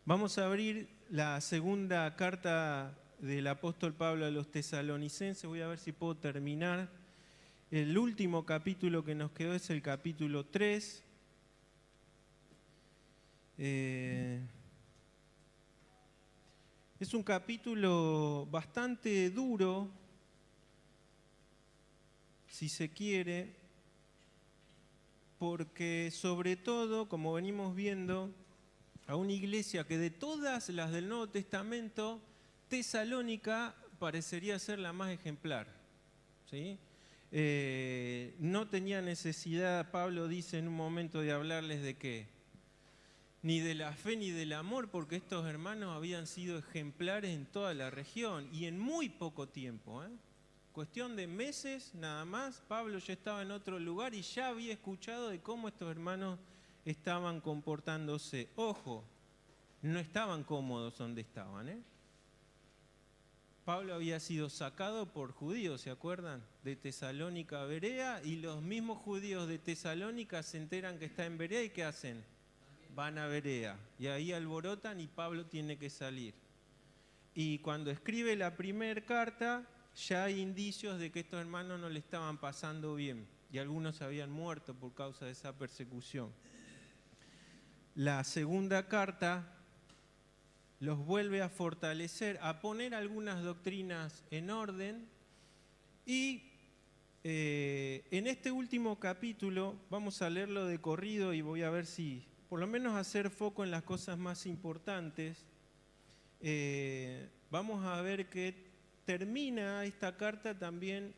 Vamos a abrir la segunda carta del apóstol Pablo a los tesalonicenses. Voy a ver si puedo terminar. El último capítulo que nos quedó es el capítulo 3. Es un capítulo bastante duro, si se quiere, porque sobre todo, como venimos viendo, a una iglesia que de todas las del Nuevo Testamento, Tesalónica parecería ser la más ejemplar, ¿sí? No tenía necesidad, Pablo dice en un momento, de hablarles de qué, ni de la fe ni del amor, porque estos hermanos habían sido ejemplares en toda la región y en muy poco tiempo, cuestión de meses nada más. Pablo ya estaba en otro lugar y ya había escuchado de cómo estos hermanos estaban comportándose. Ojo, no estaban cómodos donde estaban, Pablo había sido sacado por judíos, ¿se acuerdan? De Tesalónica a Berea, y los mismos judíos de Tesalónica se enteran que está en Berea y ¿qué hacen? Van a Berea, y ahí alborotan y Pablo tiene que salir. Y cuando escribe la primera carta, ya hay indicios de que estos hermanos no le estaban pasando bien, y algunos habían muerto por causa de esa persecución. La segunda carta los vuelve a fortalecer, a poner algunas doctrinas en orden, y en este último capítulo, vamos a leerlo de corrido y voy a ver si, por lo menos hacer foco en las cosas más importantes. Vamos a ver que termina esta carta también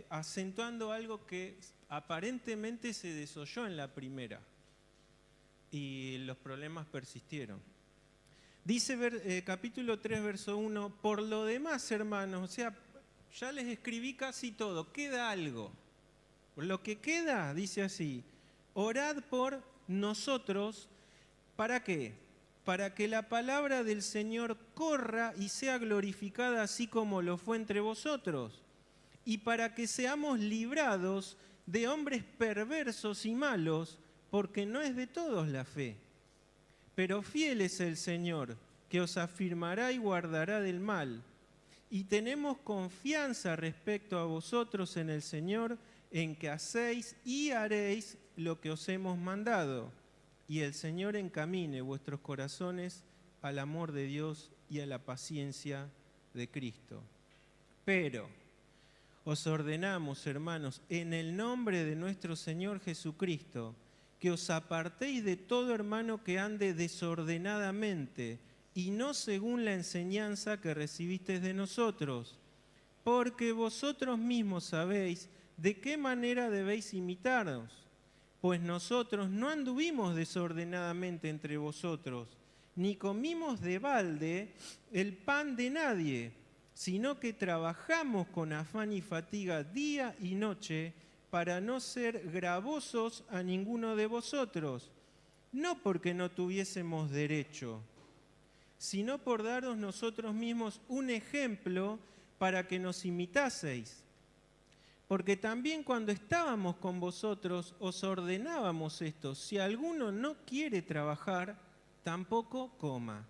acentuando algo que aparentemente se desoyó en la primera y los problemas persistieron. Dice capítulo 3, verso 1, por lo demás, hermanos, o sea, ya les escribí casi todo, queda algo. Lo que queda, dice así, orad por nosotros, ¿para qué? Para que la palabra del Señor corra y sea glorificada así como lo fue entre vosotros, y para que seamos librados de hombres perversos y malos, porque no es de todos la fe. Pero fiel es el Señor, que os afirmará y guardará del mal. Y tenemos confianza respecto a vosotros en el Señor, en que hacéis y haréis lo que os hemos mandado. Y el Señor encamine vuestros corazones al amor de Dios y a la paciencia de Cristo. Pero os ordenamos, hermanos, en el nombre de nuestro Señor Jesucristo, que os apartéis de todo hermano que ande desordenadamente y no según la enseñanza que recibisteis de nosotros, porque vosotros mismos sabéis de qué manera debéis imitarnos, pues nosotros no anduvimos desordenadamente entre vosotros, ni comimos de balde el pan de nadie, sino que trabajamos con afán y fatiga día y noche, para no ser gravosos a ninguno de vosotros, no porque no tuviésemos derecho, sino por daros nosotros mismos un ejemplo para que nos imitaseis. Porque también cuando estábamos con vosotros os ordenábamos esto: si alguno no quiere trabajar, tampoco coma.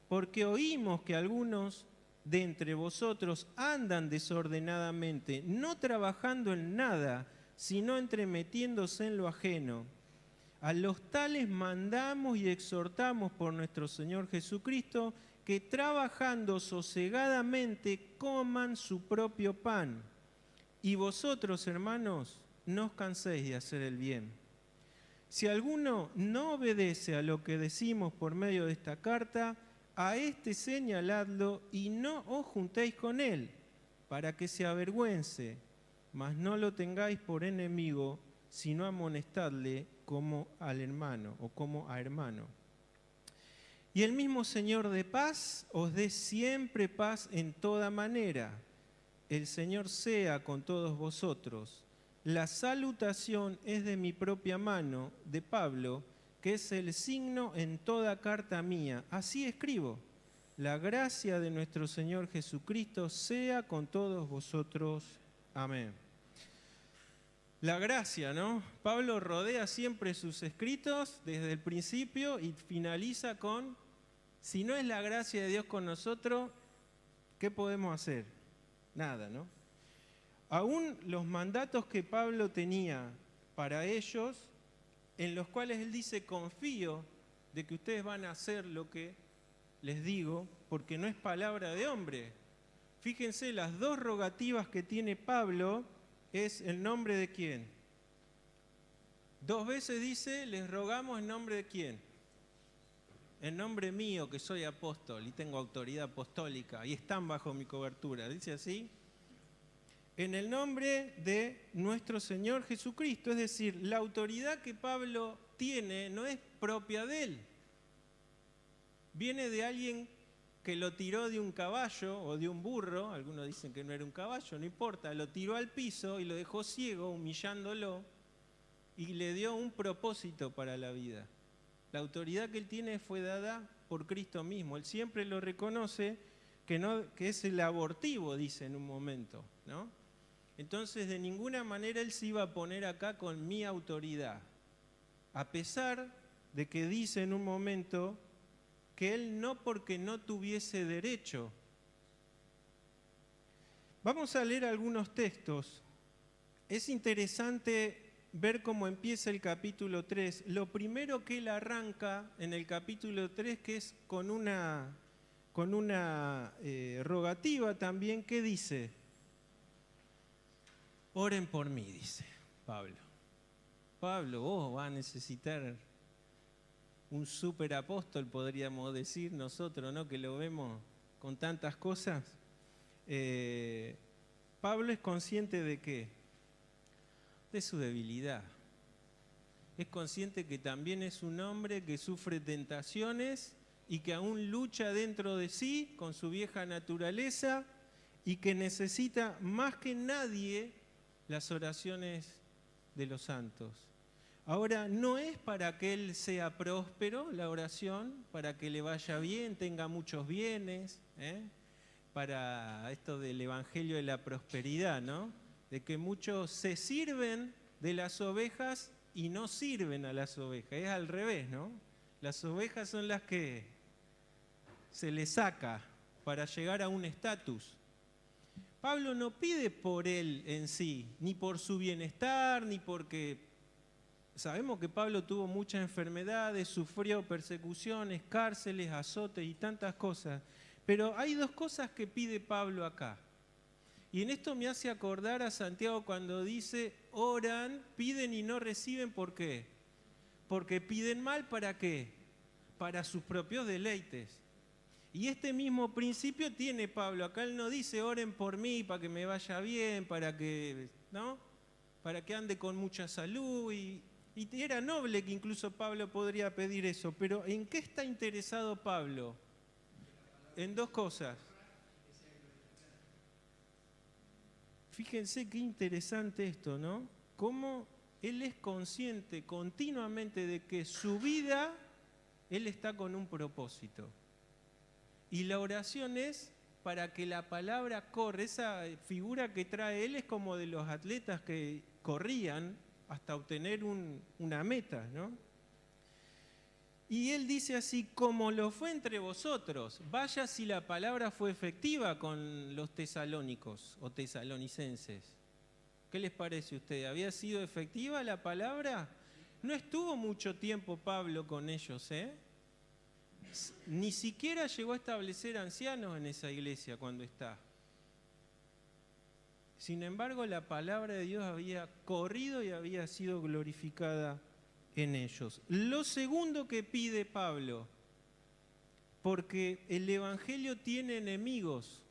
Porque oímos que algunos de entre vosotros andan desordenadamente, no trabajando en nada, sino entremetiéndose en lo ajeno. A los tales mandamos y exhortamos por nuestro Señor Jesucristo, que trabajando sosegadamente coman su propio pan. Y vosotros, hermanos, no os canséis de hacer el bien. Si alguno no obedece a lo que decimos por medio de esta carta, a este señaladlo y no os juntéis con él, para que se avergüence, mas no lo tengáis por enemigo, sino amonestadle como al hermano o como a hermano. Y el mismo Señor de paz os dé siempre paz en toda manera. El Señor sea con todos vosotros. La salutación es de mi propia mano, de Pablo, que es el signo en toda carta mía. Así escribo. La gracia de nuestro Señor Jesucristo sea con todos vosotros. Amén. La gracia, ¿no? Pablo rodea siempre sus escritos desde el principio y finaliza con Si no es la gracia de Dios con nosotros, ¿qué podemos hacer? Nada, ¿no? Aún los mandatos que Pablo tenía para ellos, en los cuales él dice, confío de que ustedes van a hacer lo que les digo, porque no es palabra de hombre. Fíjense, las dos rogativas que tiene Pablo es en nombre de quién. 2 veces dice, les rogamos en nombre de quién. En nombre mío, que soy apóstol y tengo autoridad apostólica y están bajo mi cobertura. Dice así. En el nombre de nuestro Señor Jesucristo. Es decir, la autoridad que Pablo tiene no es propia de él. Viene de alguien que lo tiró de un caballo o de un burro. Algunos dicen que no era un caballo, no importa. Lo tiró al piso y lo dejó ciego, humillándolo. Y le dio un propósito para la vida. La autoridad que él tiene fue dada por Cristo mismo. Él siempre lo reconoce que es el abortivo, dice en un momento, ¿no? Entonces, de ninguna manera él se iba a poner acá con mi autoridad. A pesar de que dice en un momento que él no porque no tuviese derecho. Vamos a leer algunos textos. Es interesante ver cómo empieza el capítulo 3. Lo primero que él arranca en el capítulo 3, que es con una rogativa también, ¿qué dice? Oren por mí, dice Pablo. Pablo, vos vas a necesitar un superapóstol, podríamos decir nosotros, ¿no? Que lo vemos con tantas cosas. Pablo es consciente de qué? De su debilidad. Es consciente que también es un hombre que sufre tentaciones y que aún lucha dentro de sí con su vieja naturaleza y que necesita más que nadie las oraciones de los santos. Ahora, no es para que él sea próspero la oración, para que le vaya bien, tenga muchos bienes, para esto del evangelio de la prosperidad, ¿no? De que muchos se sirven de las ovejas y no sirven a las ovejas. Es al revés, ¿no? Las ovejas son las que se les saca para llegar a un estatus. Pablo no pide por él en sí, ni por su bienestar, ni porque... Sabemos que Pablo tuvo muchas enfermedades, sufrió persecuciones, cárceles, azotes y tantas cosas. Pero hay 2 cosas que pide Pablo acá. Y en esto me hace acordar a Santiago cuando dice, oran, piden y no reciben, ¿por qué? Porque piden mal, ¿para qué? Para sus propios deleites. Y este mismo principio tiene Pablo. Acá él no dice, oren por mí para que me vaya bien, para que, ¿no? Para que ande con mucha salud. Y era noble que incluso Pablo podría pedir eso. Pero ¿en qué está interesado Pablo? En 2 cosas. Fíjense qué interesante esto, ¿no? Cómo él es consciente continuamente de que su vida, él está con un propósito. Y la oración es para que la palabra corra. Esa figura que trae él es como de los atletas que corrían hasta obtener una meta, ¿no? Y él dice así, como lo fue entre vosotros, vaya si la palabra fue efectiva con los tesalónicos o tesalonicenses. ¿Qué les parece a ustedes? ¿Había sido efectiva la palabra? No estuvo mucho tiempo Pablo con ellos, ¿eh? Ni siquiera llegó a establecer ancianos en esa iglesia cuando está. Sin embargo, la palabra de Dios había corrido y había sido glorificada en ellos. Lo segundo que pide Pablo, porque el evangelio tiene enemigos.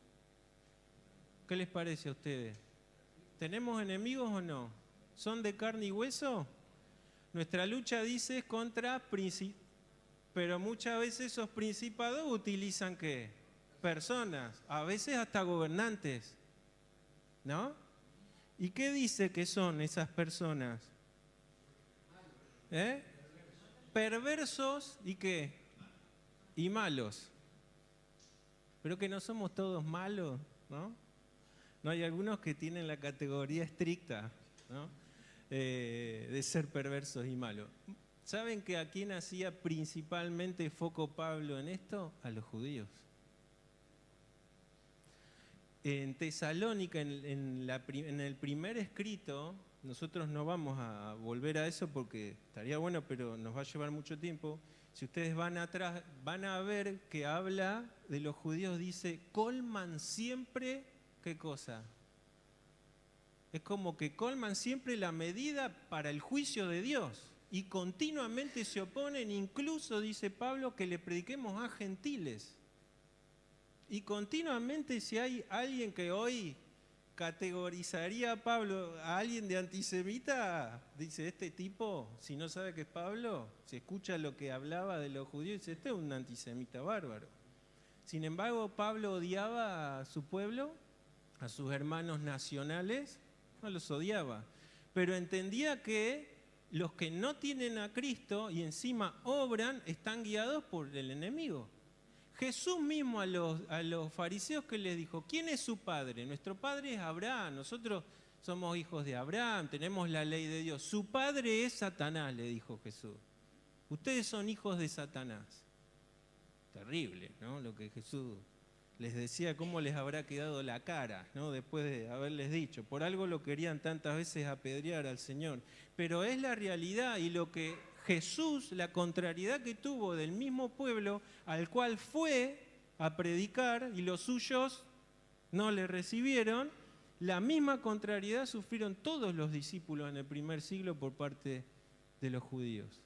¿Qué les parece a ustedes? ¿Tenemos enemigos o no? ¿Son de carne y hueso? Nuestra lucha, dice, es contra principados, pero muchas veces esos principados utilizan ¿qué? Personas, a veces hasta gobernantes, ¿no? ¿Y qué dice que son esas personas? Perversos y ¿qué? Y malos. Pero que no somos todos malos, ¿no? No hay algunos que tienen la categoría estricta, ¿no? De ser perversos y malos. ¿Saben que a quién hacía principalmente foco Pablo en esto? A los judíos. En Tesalónica, en el primer escrito, nosotros no vamos a volver a eso porque estaría bueno, pero nos va a llevar mucho tiempo. Si ustedes van atrás, van a ver que habla de los judíos, dice, colman siempre, ¿qué cosa? Es como que colman siempre la medida para el juicio de Dios y continuamente se oponen, incluso dice Pablo, que le prediquemos a gentiles. Y continuamente si hay alguien que hoy categorizaría a Pablo, a alguien de antisemita, dice, este tipo, si no sabe que es Pablo, si escucha lo que hablaba de los judíos, dice, este es un antisemita bárbaro. Sin embargo, Pablo odiaba a su pueblo, a sus hermanos nacionales, no los odiaba, pero entendía que los que no tienen a Cristo y encima obran, están guiados por el enemigo. Jesús mismo a los fariseos que les dijo, ¿quién es su padre? Nuestro padre es Abraham, nosotros somos hijos de Abraham, tenemos la ley de Dios. Su padre es Satanás, le dijo Jesús. Ustedes son hijos de Satanás. Terrible, ¿no? Lo que Jesús les decía, cómo les habrá quedado la cara, ¿no? Después de haberles dicho. Por algo lo querían tantas veces apedrear al Señor. Pero es la realidad y lo que Jesús, la contrariedad que tuvo del mismo pueblo al cual fue a predicar y los suyos no le recibieron, la misma contrariedad sufrieron todos los discípulos en el primer siglo por parte de los judíos.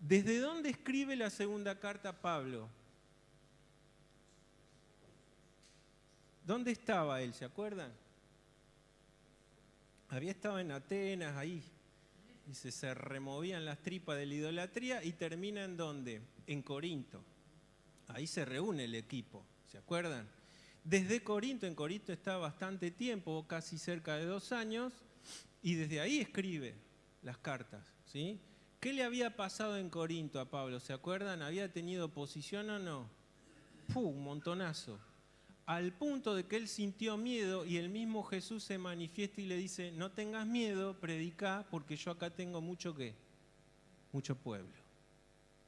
¿Desde dónde escribe la segunda carta Pablo? ¿Dónde estaba él? ¿Se acuerdan? Había estado en Atenas, ahí. Dice, se removían las tripas de la idolatría y termina ¿en dónde? En Corinto. Ahí se reúne el equipo, ¿se acuerdan? Desde Corinto, en Corinto está bastante tiempo, casi cerca de 2 años, y desde ahí escribe las cartas, ¿sí? ¿Qué le había pasado en Corinto a Pablo? ¿Se acuerdan? ¿Había tenido oposición o no? Un montonazo. Al punto de que él sintió miedo y el mismo Jesús se manifiesta y le dice, no tengas miedo, predica, porque yo acá tengo mucho ¿qué? Mucho pueblo.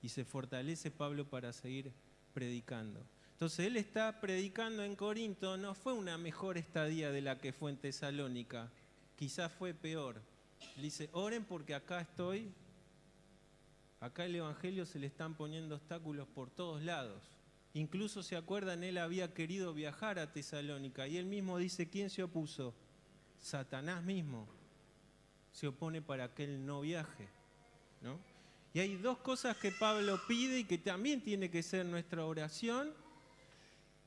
Y se fortalece Pablo para seguir predicando. Entonces él está predicando en Corinto, no fue una mejor estadía de la que fue en Tesalónica, quizás fue peor. Le dice, oren porque acá estoy, acá el evangelio se le están poniendo obstáculos por todos lados. Incluso se acuerdan, él había querido viajar a Tesalónica y él mismo dice, ¿quién se opuso? Satanás mismo se opone para que él no viaje, ¿no? Y hay 2 cosas que Pablo pide y que también tiene que ser nuestra oración,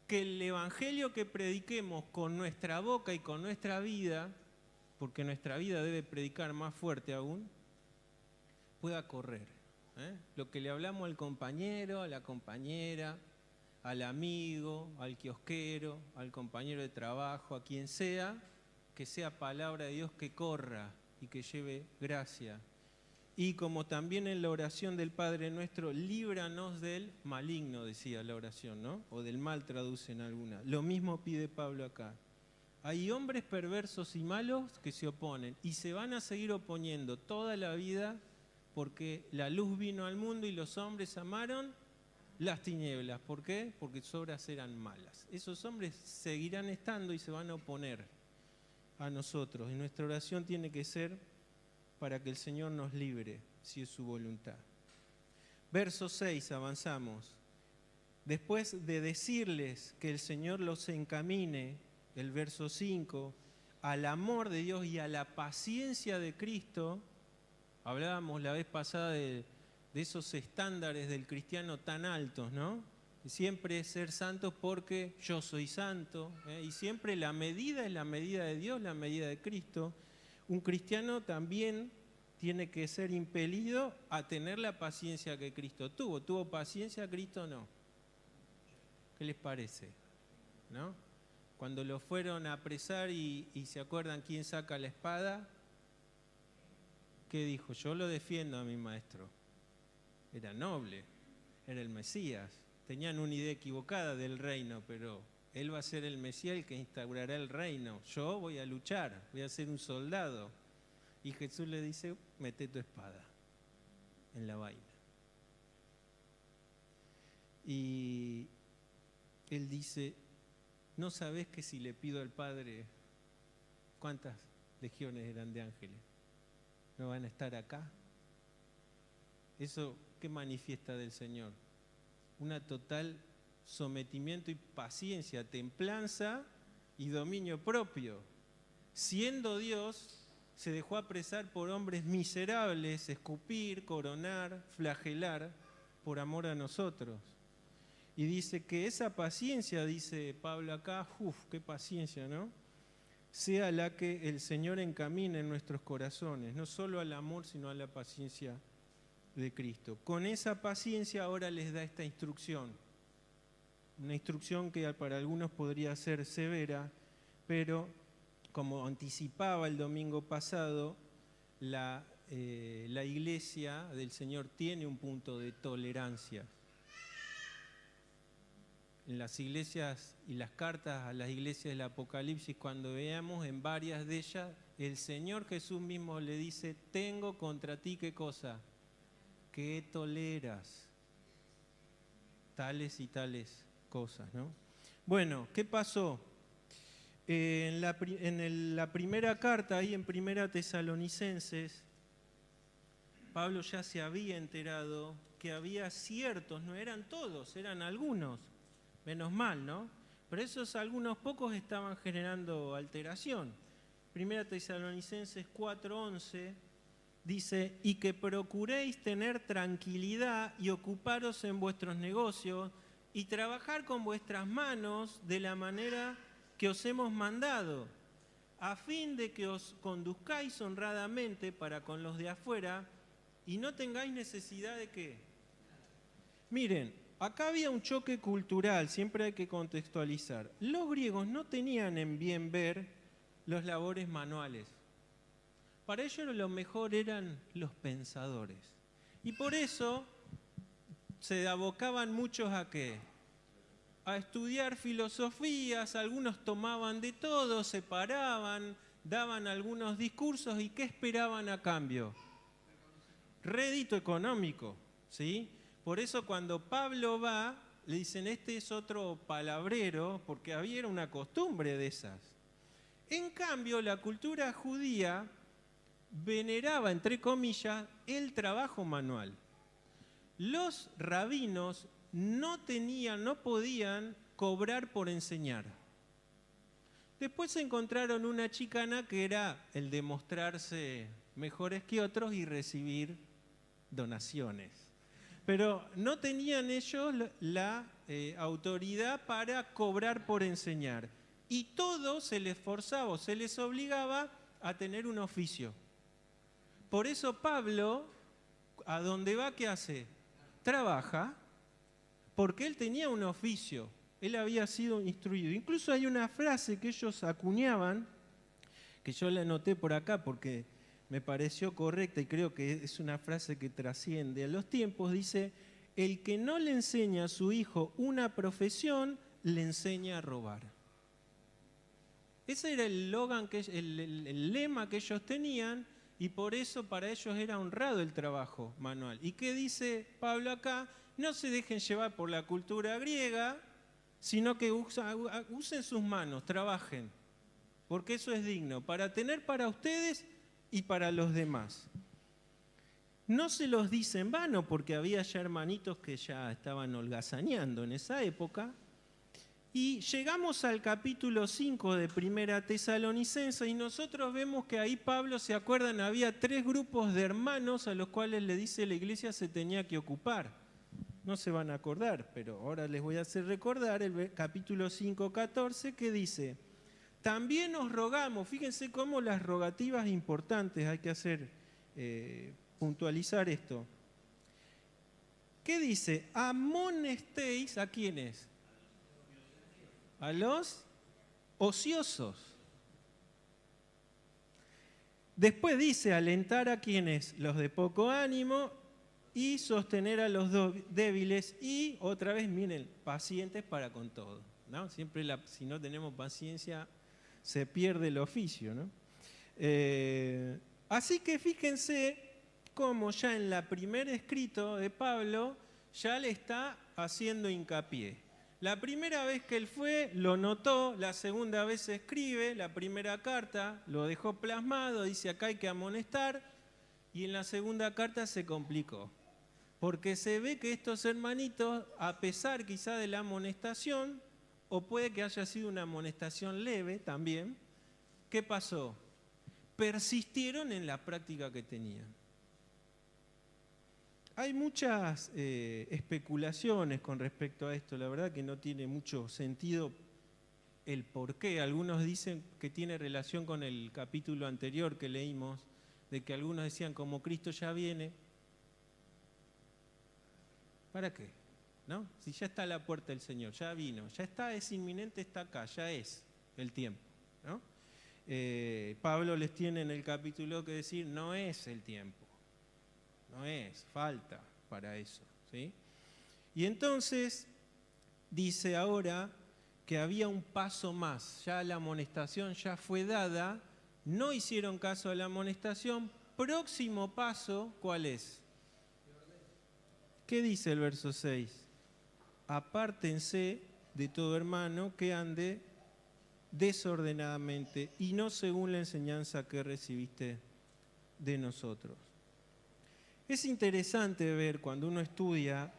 que el evangelio que prediquemos con nuestra boca y con nuestra vida, porque nuestra vida debe predicar más fuerte aún, pueda correr. Lo que le hablamos al compañero, a la compañera, al amigo, al kiosquero, al compañero de trabajo, a quien sea, que sea palabra de Dios que corra y que lleve gracia. Y como también en la oración del Padre Nuestro, líbranos del maligno, decía la oración, ¿no? O del mal traducen alguna. Lo mismo pide Pablo acá. Hay hombres perversos y malos que se oponen y se van a seguir oponiendo toda la vida porque la luz vino al mundo y los hombres amaron las tinieblas. ¿Por qué? Porque sus obras eran malas. Esos hombres seguirán estando y se van a oponer a nosotros. Y nuestra oración tiene que ser para que el Señor nos libre, si es su voluntad. Verso 6, avanzamos. Después de decirles que el Señor los encamine, el verso 5, al amor de Dios y a la paciencia de Cristo, hablábamos la vez pasada de esos estándares del cristiano tan altos, ¿no? Siempre ser santos porque yo soy santo, y siempre la medida es la medida de Dios, la medida de Cristo. Un cristiano también tiene que ser impelido a tener la paciencia que Cristo tuvo. ¿Tuvo paciencia Cristo o no? ¿Qué les parece? ¿No? Cuando lo fueron a apresar y se acuerdan quién saca la espada, ¿qué dijo? Yo lo defiendo a mi maestro. Era noble, era el Mesías. Tenían una idea equivocada del reino, pero él va a ser el Mesías el que instaurará el reino. Yo voy a luchar, voy a ser un soldado. Y Jesús le dice, mete tu espada. en la vaina. Y él dice, ¿no sabés que si le pido al Padre, cuántas legiones eran de ángeles, no van a estar acá? ¿Eso qué manifiesta del Señor? Una total sometimiento y paciencia, templanza y dominio propio. Siendo Dios, se dejó apresar por hombres miserables, escupir, coronar, flagelar, por amor a nosotros. Y dice que esa paciencia, dice Pablo acá, qué paciencia, ¿no? Sea la que el Señor encamine en nuestros corazones, no solo al amor, sino a la paciencia de Cristo. Con esa paciencia ahora les da esta instrucción, una instrucción que para algunos podría ser severa, pero como anticipaba el domingo pasado, la iglesia del Señor tiene un punto de tolerancia. En las iglesias y las cartas a las iglesias del Apocalipsis, cuando veamos en varias de ellas, el Señor Jesús mismo le dice, tengo contra ti, ¿qué cosa? Que toleras tales y tales cosas, ¿no? Bueno, ¿qué pasó? En la primera carta, ahí en Primera Tesalonicenses, Pablo ya se había enterado que había ciertos, no eran todos, eran algunos, menos mal, ¿no? Pero esos algunos pocos estaban generando alteración. Primera Tesalonicenses 4:11 dice, y que procuréis tener tranquilidad y ocuparos en vuestros negocios y trabajar con vuestras manos de la manera que os hemos mandado, a fin de que os conduzcáis honradamente para con los de afuera y no tengáis necesidad de ¿qué? Miren, acá había un choque cultural, siempre hay que contextualizar. Los griegos no tenían en bien ver los labores manuales. Para ellos lo mejor eran los pensadores. Y por eso se abocaban muchos ¿a qué? A estudiar filosofías, algunos tomaban de todo, se paraban, daban algunos discursos y ¿qué esperaban a cambio? Rédito económico, ¿sí? Por eso cuando Pablo va, le dicen, este es otro palabrero, porque había una costumbre de esas. En cambio, la cultura judía veneraba, entre comillas, el trabajo manual. Los rabinos no podían cobrar por enseñar. Después se encontraron una chicana que era el de mostrarse mejores que otros y recibir donaciones. Pero no tenían ellos la autoridad para cobrar por enseñar. Y todo se les forzaba o se les obligaba a tener un oficio. Por eso Pablo, a donde va, ¿qué hace? Trabaja, porque él tenía un oficio, él había sido instruido. Incluso hay una frase que ellos acuñaban, que yo la anoté por acá porque me pareció correcta y creo que es una frase que trasciende a los tiempos. Dice, el que no le enseña a su hijo una profesión, le enseña a robar. Ese era el lema que ellos tenían y por eso para ellos era honrado el trabajo manual. ¿Y qué dice Pablo acá? No se dejen llevar por la cultura griega, sino que usen sus manos, trabajen, porque eso es digno, para tener para ustedes y para los demás. No se los dice en vano, porque había ya hermanitos que ya estaban holgazaneando en esa época. Y llegamos al capítulo 5 de Primera Tesalonicenses y nosotros vemos que ahí Pablo, ¿se acuerdan? Había 3 grupos de hermanos a los cuales le dice la iglesia se tenía que ocupar. No se van a acordar, pero ahora les voy a hacer recordar el capítulo 5:14 que dice, también os rogamos, fíjense cómo las rogativas importantes hay que hacer, puntualizar esto. ¿Qué dice? Amonestéis a quiénes. A los ociosos. Después dice, alentar a quienes, los de poco ánimo, y sostener a los débiles, y otra vez, miren, pacientes para con todo, ¿no? Siempre si no tenemos paciencia, se pierde el oficio, ¿no? Así que fíjense como ya en la primer escrito de Pablo ya le está haciendo hincapié. La primera vez que él fue, lo notó, la segunda vez escribe, la primera carta lo dejó plasmado, dice acá hay que amonestar, y en la segunda carta se complicó. Porque se ve que estos hermanitos, a pesar quizá de la amonestación, o puede que haya sido una amonestación leve también, ¿qué pasó? Persistieron en la práctica que tenían. Hay muchas especulaciones con respecto a esto, la verdad que no tiene mucho sentido el por qué. Algunos dicen que tiene relación con el capítulo anterior que leímos, de que algunos decían como Cristo ya viene, ¿para qué? ¿No? Si ya está a la puerta del Señor, ya vino, ya está, es inminente, está acá, ya es el tiempo, ¿no? Pablo les tiene en el capítulo que decir, no es el tiempo, no es, falta para eso, ¿sí? Y entonces dice ahora que había un paso más, ya la amonestación ya fue dada, no hicieron caso a la amonestación, próximo paso, ¿cuál es? ¿Qué dice el verso 6? Apártense de todo hermano que ande desordenadamente y no según la enseñanza que recibiste de nosotros. Es interesante ver cuando uno estudia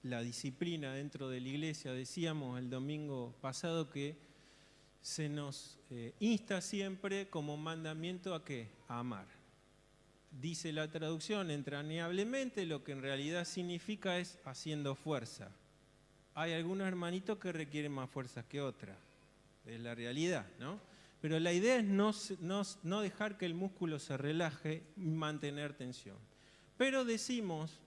la disciplina dentro de la iglesia. Decíamos el domingo pasado que se nos insta siempre como mandamiento ¿a qué? A amar. Dice la traducción entrañablemente, lo que en realidad significa es haciendo fuerza. Hay algunos hermanitos que requieren más fuerzas que otras, es la realidad, ¿no? Pero la idea es no dejar que el músculo se relaje y mantener tensión. Pero decimos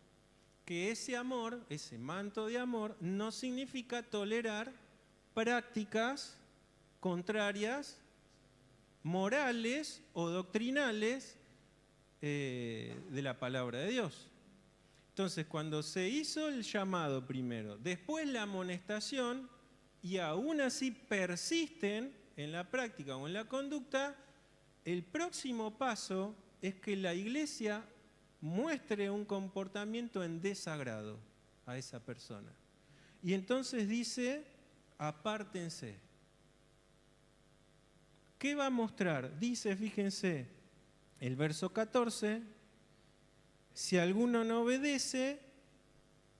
que ese amor, ese manto de amor, no significa tolerar prácticas contrarias, morales o doctrinales de la palabra de Dios. Entonces, cuando se hizo el llamado primero, después la amonestación, y aún así persisten en la práctica o en la conducta, el próximo paso es que la iglesia muestre un comportamiento en desagrado a esa persona. Y entonces dice, apártense. ¿Qué va a mostrar? Dice, fíjense, el verso 14, si alguno no obedece,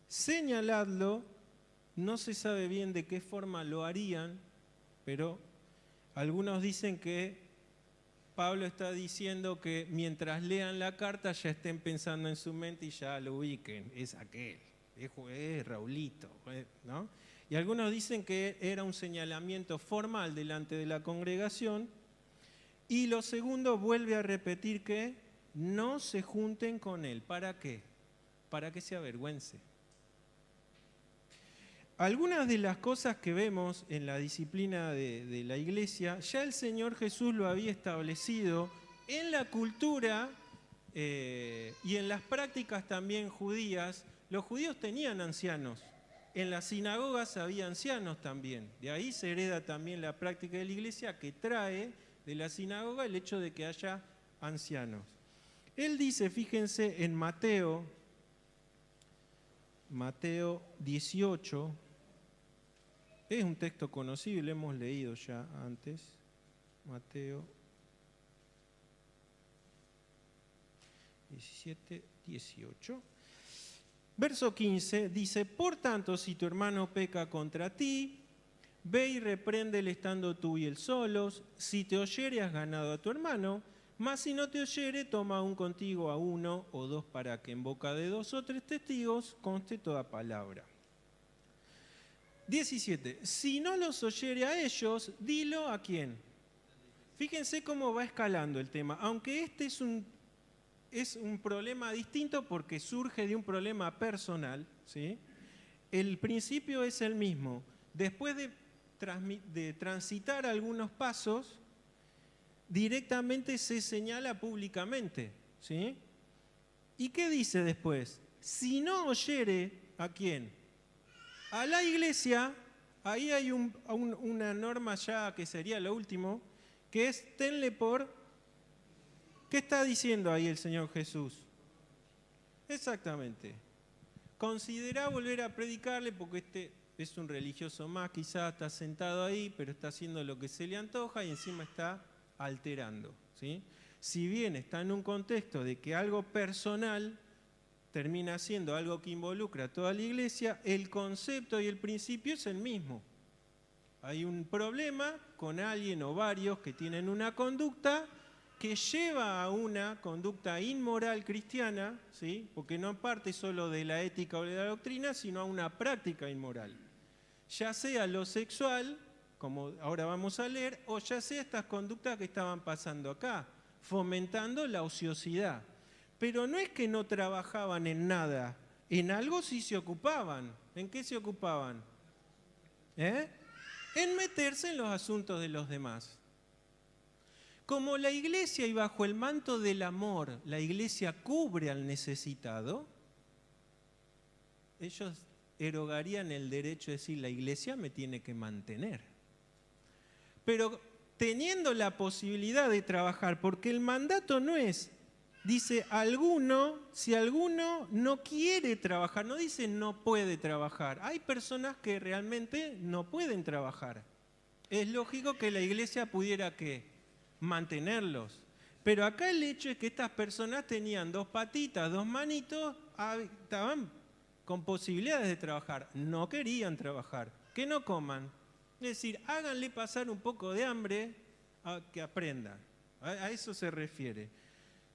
señaladlo, no se sabe bien de qué forma lo harían, pero algunos dicen que Pablo está diciendo que mientras lean la carta ya estén pensando en su mente y ya lo ubiquen, es aquel, es Raulito, ¿no? Y algunos dicen que era un señalamiento formal delante de la congregación. Y lo segundo, vuelve a repetir que no se junten con él. ¿Para qué? Para que se avergüence. Algunas de las cosas que vemos en la disciplina de la iglesia, ya el Señor Jesús lo había establecido en la cultura y en las prácticas también judías. Los judíos tenían ancianos. En las sinagogas había ancianos también. De ahí se hereda también la práctica de la iglesia que trae de la sinagoga el hecho de que haya ancianos. Él dice, fíjense, en Mateo 18, es un texto conocido, lo hemos leído ya antes, Mateo 17, 18. Verso 15 dice, por tanto, si tu hermano peca contra ti, ve y repréndele estando tú y él solos. Si te oyere, has ganado a tu hermano. Mas si no te oyere, toma aún contigo a uno o dos para que en boca de 2 o 3 testigos conste toda palabra. 17. Si no los oyere a ellos, dilo a quién. Fíjense cómo va escalando el tema. Aunque este es un problema distinto porque surge de un problema personal, ¿sí? El principio es el mismo. Después de transitar algunos pasos, directamente se señala públicamente, ¿sí? ¿Y qué dice después? Si no oyere, ¿a quién? A la iglesia. Ahí hay una norma ya que sería lo último, que es tenle por ¿Qué está diciendo ahí el Señor Jesús? Exactamente. Considera volver a predicarle porque este es un religioso más, quizás está sentado ahí, pero está haciendo lo que se le antoja y encima está alterando, ¿sí? Si bien está en un contexto de que algo personal termina siendo algo que involucra a toda la iglesia, el concepto y el principio es el mismo. Hay un problema con alguien o varios que tienen una conducta que lleva a una conducta inmoral cristiana, ¿sí? Porque no parte solo de la ética o de la doctrina, sino a una práctica inmoral. Ya sea lo sexual, como ahora vamos a leer, o ya sea estas conductas que estaban pasando acá, fomentando la ociosidad. Pero no es que no trabajaban en nada, en algo sí se ocupaban. ¿En qué se ocupaban? En meterse en los asuntos de los demás. Como la iglesia y bajo el manto del amor, la iglesia cubre al necesitado, ellos erogarían el derecho de decir, la iglesia me tiene que mantener. Pero teniendo la posibilidad de trabajar, porque el mandato no es, dice si alguno no quiere trabajar, no dice no puede trabajar. Hay personas que realmente no pueden trabajar. Es lógico que la iglesia pudiera ¿qué? Mantenerlos. Pero acá el hecho es que estas personas tenían 2 patitas, 2 manitos, estaban con posibilidades de trabajar. No querían trabajar. Que no coman. Es decir, háganle pasar un poco de hambre a que aprendan. A eso se refiere.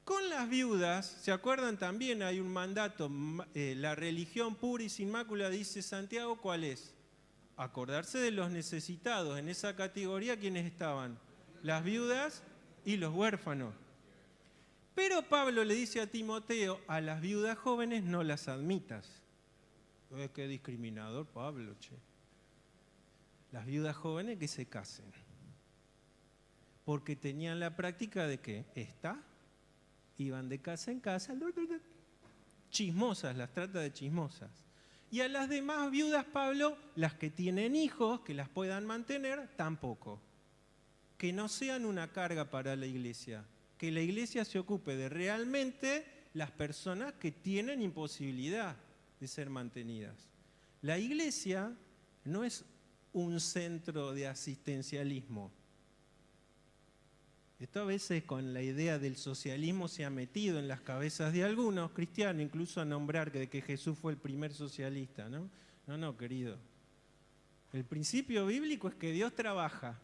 Con las viudas, ¿se acuerdan también? Hay un mandato, la religión pura y sin mácula, dice Santiago, ¿cuál es? Acordarse de los necesitados. En esa categoría, ¿quiénes estaban? Las viudas y los huérfanos. Pero Pablo le dice a Timoteo, a las viudas jóvenes no las admitas. Qué discriminador Pablo, che. Las viudas jóvenes que se casen. Porque tenían la práctica de que iban de casa en casa, chismosas, las trata de chismosas. Y a las demás viudas, Pablo, las que tienen hijos, que las puedan mantener, tampoco. Que no sean una carga para la iglesia. Que la iglesia se ocupe de realmente las personas que tienen imposibilidad de ser mantenidas. La iglesia no es un centro de asistencialismo. Esto a veces con la idea del socialismo se ha metido en las cabezas de algunos cristianos, incluso a nombrar que Jesús fue el primer socialista, ¿no? No, querido. El principio bíblico es que Dios trabaja.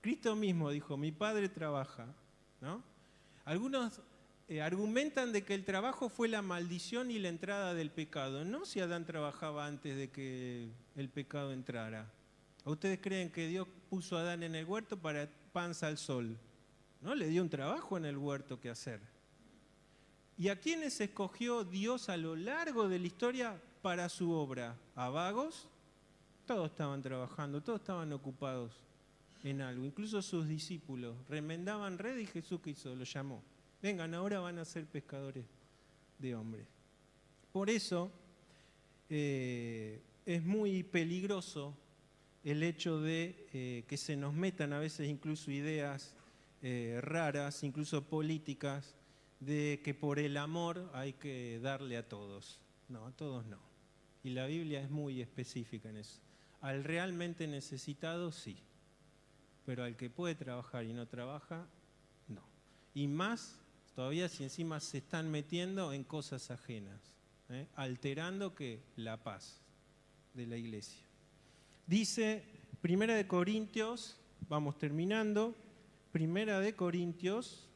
Cristo mismo dijo, mi Padre trabaja, ¿no? Algunos argumentan de que el trabajo fue la maldición y la entrada del pecado. No si Adán trabajaba antes de que el pecado entrara. ¿O ustedes creen que Dios puso a Adán en el huerto para panza al sol? ¿No? Le dio un trabajo en el huerto que hacer. ¿Y a quiénes escogió Dios a lo largo de la historia para su obra? ¿A vagos? Todos estaban trabajando, todos estaban ocupados en algo. Incluso sus discípulos remendaban red y Jesús ¿qué hizo? Los llamó. Vengan, ahora van a ser pescadores de hombres. Por eso es muy peligroso el hecho de que se nos metan a veces incluso ideas raras, incluso políticas, de que por el amor hay que darle a todos. No, a todos no. Y la Biblia es muy específica en eso. Al realmente necesitado, sí. Pero al que puede trabajar y no trabaja, no. Y más todavía si encima se están metiendo en cosas ajenas, alterando que la paz de la iglesia. Dice 1 Corintios, vamos terminando, 1 Corintios,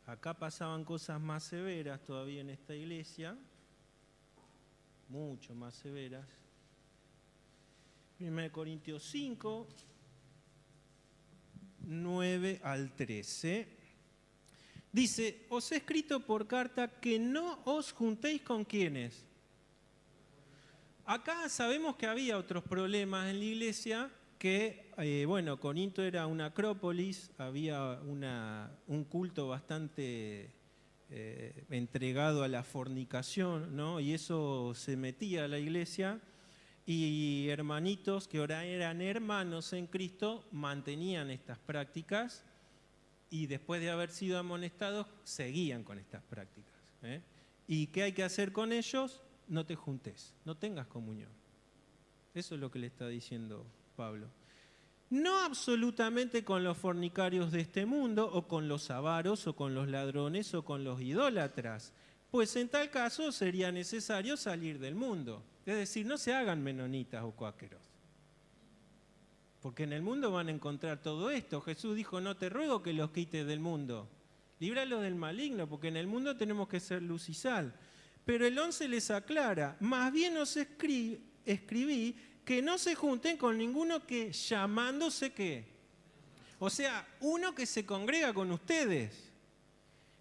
acá pasaban cosas más severas todavía en esta iglesia, mucho más severas. 1 Corintios 5, 9 al 13. Dice, os he escrito por carta que no os juntéis con ¿quiénes? Acá sabemos que había otros problemas en la iglesia, que, Corinto era una acrópolis, había un culto bastante entregado a la fornicación, ¿no? Y eso se metía a la iglesia. y hermanitos que ahora eran hermanos en Cristo mantenían estas prácticas y después de haber sido amonestados seguían con estas prácticas. ¿Y qué hay que hacer con ellos? No te juntes, no tengas comunión. Eso es lo que le está diciendo Pablo. No absolutamente con los fornicarios de este mundo, o con los avaros, o con los ladrones, o con los idólatras, pues en tal caso sería necesario salir del mundo. Es decir, no se hagan menonitas o cuáqueros, porque en el mundo van a encontrar todo esto. Jesús dijo, no te ruego que los quites del mundo, líbralos del maligno, porque en el mundo tenemos que ser luz y sal. Pero el 11 les aclara, más bien os escribí que no se junten con ninguno que llamándose ¿qué? O sea, uno que se congrega con ustedes,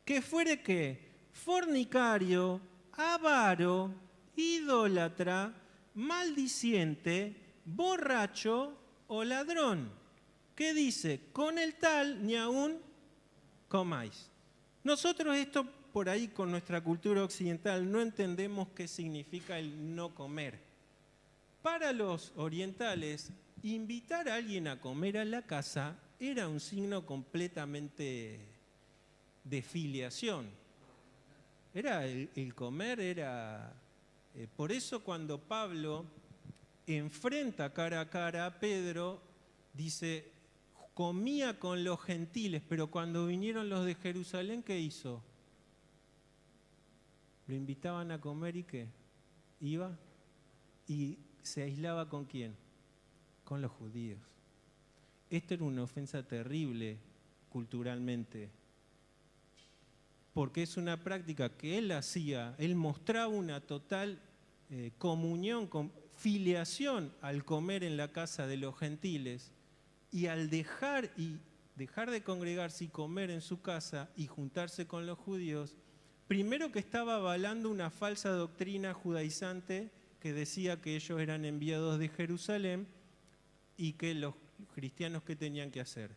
que fuere ¿qué? Fornicario, avaro, idólatra, maldiciente, borracho o ladrón. ¿Qué dice? Con el tal ni aún comáis. Nosotros esto por ahí con nuestra cultura occidental no entendemos qué significa el no comer. Para los orientales, invitar a alguien a comer a la casa era un signo completamente de filiación. Era el comer era... por eso cuando Pablo enfrenta cara a cara a Pedro, dice, comía con los gentiles, pero cuando vinieron los de Jerusalén, ¿qué hizo? Lo invitaban a comer y ¿qué? Iba y se aislaba ¿con quién? Con los judíos. Esto era una ofensa terrible culturalmente, porque es una práctica que él hacía, él mostraba una total comunión, filiación al comer en la casa de los gentiles, y al dejar de congregarse y comer en su casa y juntarse con los judíos, primero que estaba avalando una falsa doctrina judaizante que decía que ellos eran enviados de Jerusalén y que los cristianos ¿qué tenían que hacer?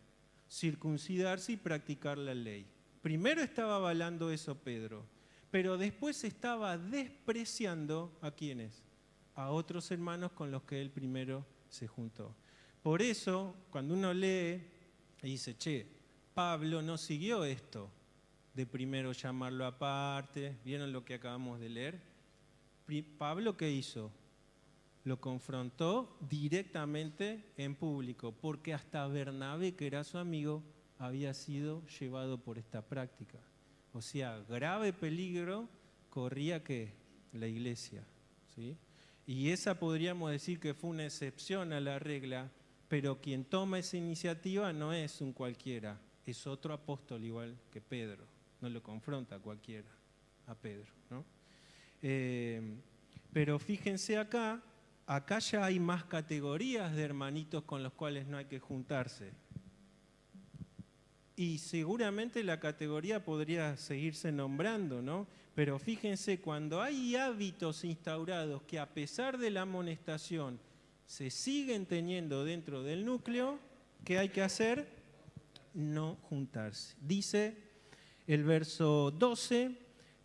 Circuncidarse y practicar la ley. Primero estaba avalando eso Pedro, pero después estaba despreciando ¿a quiénes? A otros hermanos con los que él primero se juntó. Por eso, cuando uno lee y dice, che, Pablo no siguió esto de primero llamarlo aparte, ¿vieron lo que acabamos de leer? Pablo, ¿qué hizo? Lo confrontó directamente en público, porque hasta Bernabé, que era su amigo, había sido llevado por esta práctica. O sea, grave peligro corría que la iglesia, ¿sí? Y esa podríamos decir que fue una excepción a la regla, pero quien toma esa iniciativa no es un cualquiera, es otro apóstol igual que Pedro. No lo confronta cualquiera a Pedro, ¿no? Pero fíjense acá ya hay más categorías de hermanitos con los cuales no hay que juntarse. Y seguramente la categoría podría seguirse nombrando, ¿no? Pero fíjense, cuando hay hábitos instaurados que a pesar de la amonestación se siguen teniendo dentro del núcleo, ¿qué hay que hacer? No juntarse. Dice el verso 12,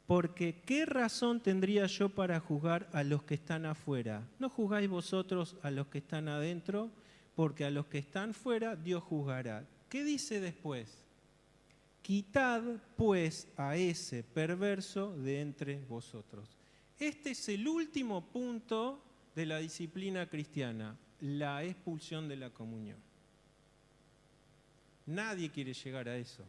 porque ¿qué razón tendría yo para juzgar a los que están afuera? ¿No juzgáis vosotros a los que están adentro? Porque a los que están fuera Dios juzgará. ¿Qué dice después? Quitad pues a ese perverso de entre vosotros. Este es el último punto de la disciplina cristiana, la expulsión de la comunión. Nadie quiere llegar a eso,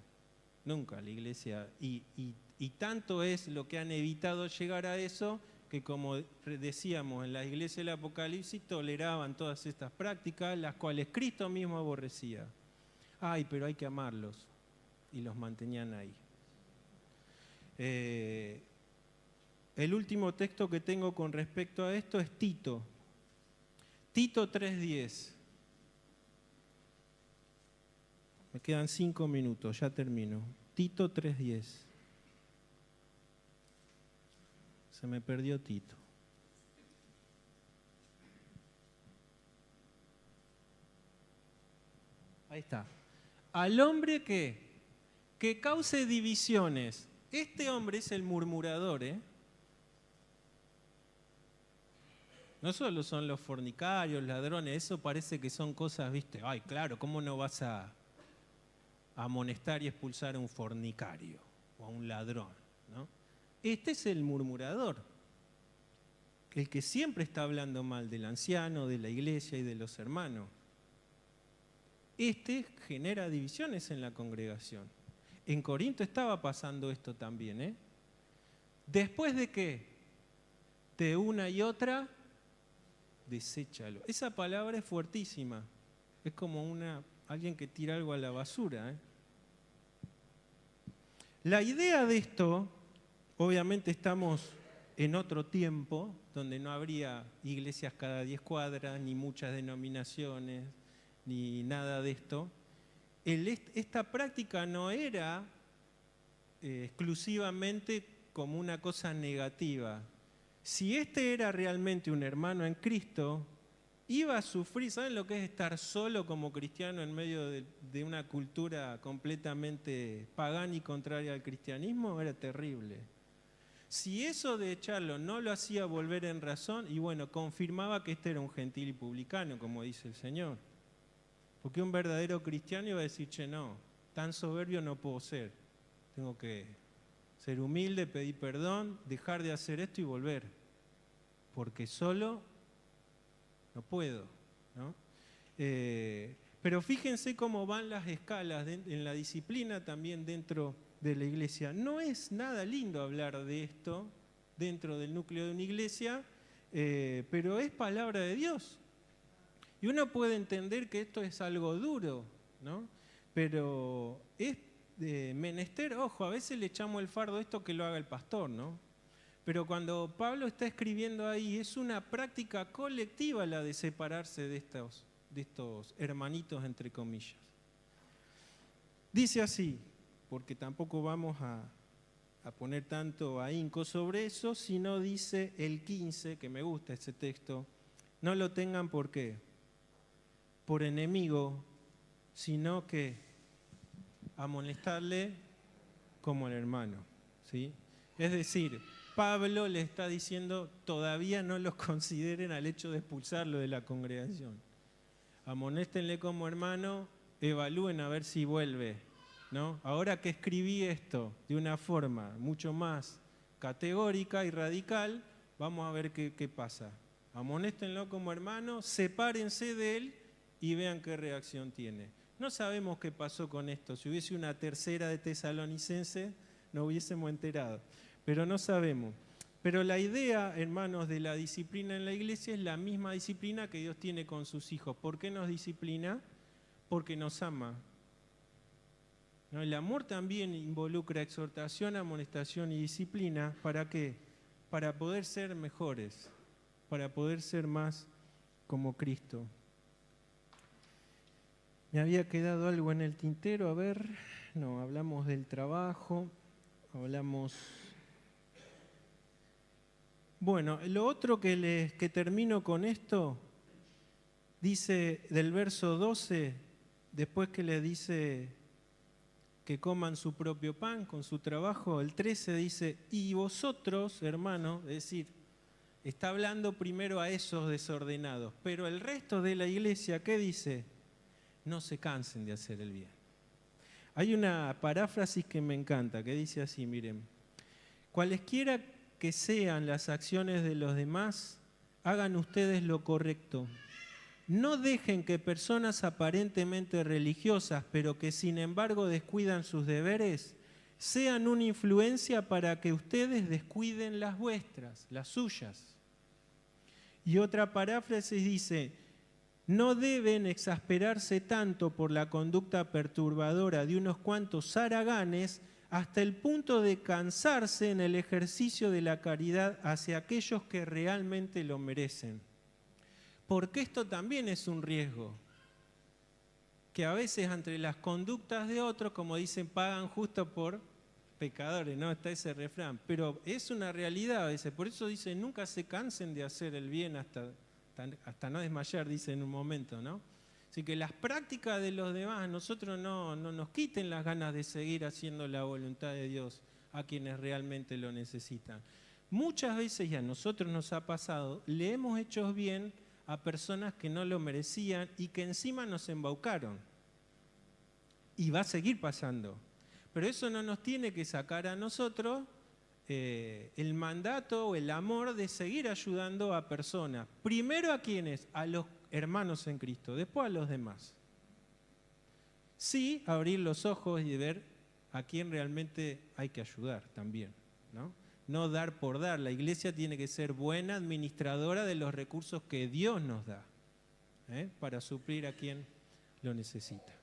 nunca la iglesia. Y tanto es lo que han evitado llegar a eso, que como decíamos en la iglesia del Apocalipsis, toleraban todas estas prácticas, las cuales Cristo mismo aborrecía. Ay, pero hay que amarlos. Y los mantenían ahí. El último texto que tengo con respecto a esto es Tito. Tito 3:10. Me quedan 5 minutos, ya termino. Tito 3:10. Se me perdió Tito. Ahí está. Al hombre que cause divisiones. Este hombre es el murmurador, No solo son los fornicarios, ladrones, eso parece que son cosas, viste, ay, claro, ¿cómo no vas a amonestar y expulsar a un fornicario o a un ladrón, ¿no? Este es el murmurador, el que siempre está hablando mal del anciano, de la iglesia y de los hermanos. Este genera divisiones en la congregación. En Corinto estaba pasando esto también, ¿eh? ¿Después de qué? De una y otra, deséchalo. Esa palabra es fuertísima. Es como alguien que tira algo a la basura, ¿eh? La idea de esto, obviamente estamos en otro tiempo, donde no habría iglesias cada 10 cuadras, ni muchas denominaciones, ni nada de esto. Esta práctica no era exclusivamente como una cosa negativa. Si este era realmente un hermano en Cristo, iba a sufrir. ¿Saben lo que es estar solo como cristiano en medio de una cultura completamente pagana y contraria al cristianismo? Era terrible. Si eso de echarlo no lo hacía volver en razón, y bueno, confirmaba que este era un gentil y publicano, como dice el Señor. Porque un verdadero cristiano iba a decir, che, no, tan soberbio no puedo ser. Tengo que ser humilde, pedir perdón, dejar de hacer esto y volver. Porque solo no puedo, ¿no? Pero fíjense cómo van las escalas en la disciplina también dentro de la iglesia. No es nada lindo hablar de esto dentro del núcleo de una iglesia, pero es palabra de Dios. Y uno puede entender que esto es algo duro, ¿no? Pero es menester, ojo, a veces le echamos el fardo a esto que lo haga el pastor, ¿no? Pero cuando Pablo está escribiendo ahí, es una práctica colectiva la de separarse de estos hermanitos, entre comillas. Dice así, porque tampoco vamos a poner tanto ahínco sobre eso, sino dice el 15, que me gusta ese texto, no lo tengan por qué, por enemigo, sino que amonestarle como el hermano, ¿sí? Es decir, Pablo le está diciendo, todavía no los consideren al hecho de expulsarlo de la congregación. Amonéstenle como hermano, evalúen a ver si vuelve, ¿no? Ahora que escribí esto de una forma mucho más categórica y radical, vamos a ver qué pasa. Amonéstenlo como hermano, sepárense de él y vean qué reacción tiene. No sabemos qué pasó con esto. Si hubiese una tercera de Tesalonicense, no hubiésemos enterado. Pero no sabemos. Pero la idea, hermanos, de la disciplina en la iglesia es la misma disciplina que Dios tiene con sus hijos. ¿Por qué nos disciplina? Porque nos ama. ¿No? El amor también involucra exhortación, amonestación y disciplina. ¿Para qué? Para poder ser mejores, para poder ser más como Cristo. Me había quedado algo en el tintero, a ver, no, hablamos del trabajo, hablamos... Bueno, lo otro que termino con esto, dice del verso 12, después que le dice que coman su propio pan con su trabajo, el 13 dice, y vosotros, hermanos, es decir, está hablando primero a esos desordenados, pero el resto de la iglesia, ¿qué dice? No se cansen de hacer el bien. Hay una paráfrasis que me encanta, que dice así, miren, cualesquiera que sean las acciones de los demás, hagan ustedes lo correcto. No dejen que personas aparentemente religiosas, pero que sin embargo descuidan sus deberes, sean una influencia para que ustedes descuiden las vuestras, las suyas. Y otra paráfrasis dice, no deben exasperarse tanto por la conducta perturbadora de unos cuantos haraganes hasta el punto de cansarse en el ejercicio de la caridad hacia aquellos que realmente lo merecen. Porque esto también es un riesgo, que a veces entre las conductas de otros, como dicen, pagan justo por pecadores, ¿no? Está ese refrán, pero es una realidad a veces, por eso dicen, nunca se cansen de hacer el bien hasta no desmayar, dice en un momento, ¿no? Así que las prácticas de los demás a nosotros no nos quiten las ganas de seguir haciendo la voluntad de Dios a quienes realmente lo necesitan. Muchas veces, y a nosotros nos ha pasado, le hemos hecho bien a personas que no lo merecían y que encima nos embaucaron. Y va a seguir pasando. Pero eso no nos tiene que sacar a nosotros el mandato o el amor de seguir ayudando a personas. Primero a quienes, a los hermanos en Cristo, después a los demás. Sí, abrir los ojos y ver a quién realmente hay que ayudar también, ¿no? No dar por dar. La iglesia tiene que ser buena administradora de los recursos que Dios nos da, para suplir a quien lo necesita.